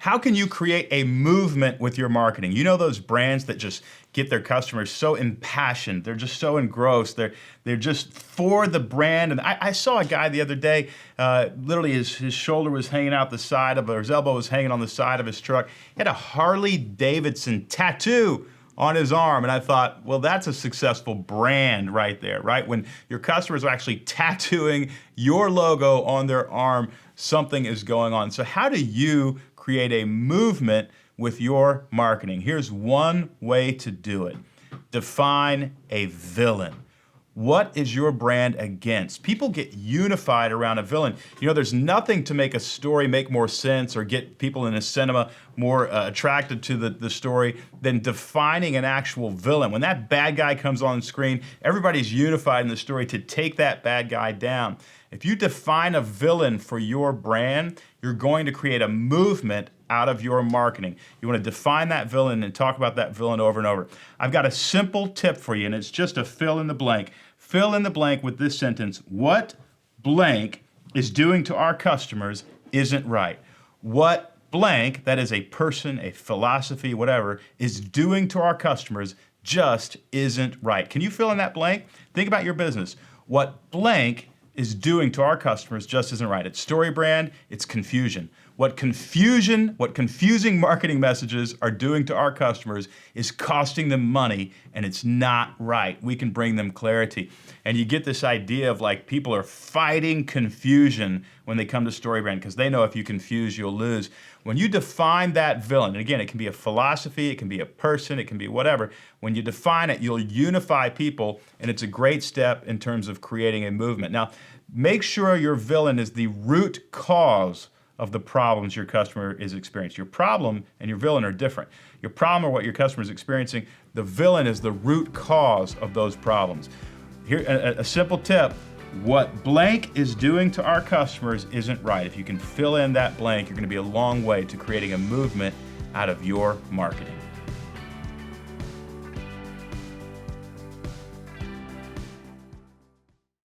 How can you create a movement with your marketing? You know those brands that just get their customers so impassioned, they're just so engrossed, they're just for the brand. And I saw a guy the other day, literally his shoulder was hanging out the side of, or his elbow was hanging on the side of his truck. He had a Harley Davidson tattoo on his arm. And I thought, well, that's a successful brand right there, right? When your customers are actually tattooing your logo on their arm, something is going on. So how do you create a movement with your marketing? Here's one way to do it. Define a villain. What is your brand against? People get unified around a villain. You know, there's nothing to make a story make more sense or get people in a cinema more attracted to the story than defining an actual villain. When that bad guy comes on screen, everybody's unified in the story to take that bad guy down. If you define a villain for your brand, you're going to create a movement out of your marketing. You want to define that villain and talk about that villain over and over. I've got a simple tip for you, and it's just a fill in the blank. Fill in the blank with this sentence. What blank is doing to our customers isn't right. What blank, that is a person, a philosophy, whatever, is doing to our customers just isn't right. Can you fill in that blank? Think about your business. What blank is doing to our customers just isn't right. It's StoryBrand, it's confusion. What confusing marketing messages are doing to our customers is costing them money, and it's not right. We can bring them clarity. And you get this idea of like people are fighting confusion when they come to StoryBrand because they know if you confuse, you'll lose. When you define that villain, and again, it can be a philosophy, it can be a person, it can be whatever. When you define it, you'll unify people, and it's a great step in terms of creating a movement. Now, make sure your villain is the root cause of the problems your customer is experiencing. Your problem and your villain are different. Your problem or what your customer is experiencing, the villain is the root cause of those problems. Here, a simple tip, what blank is doing to our customers isn't right. If you can fill in that blank, you're gonna be a long way to creating a movement out of your marketing.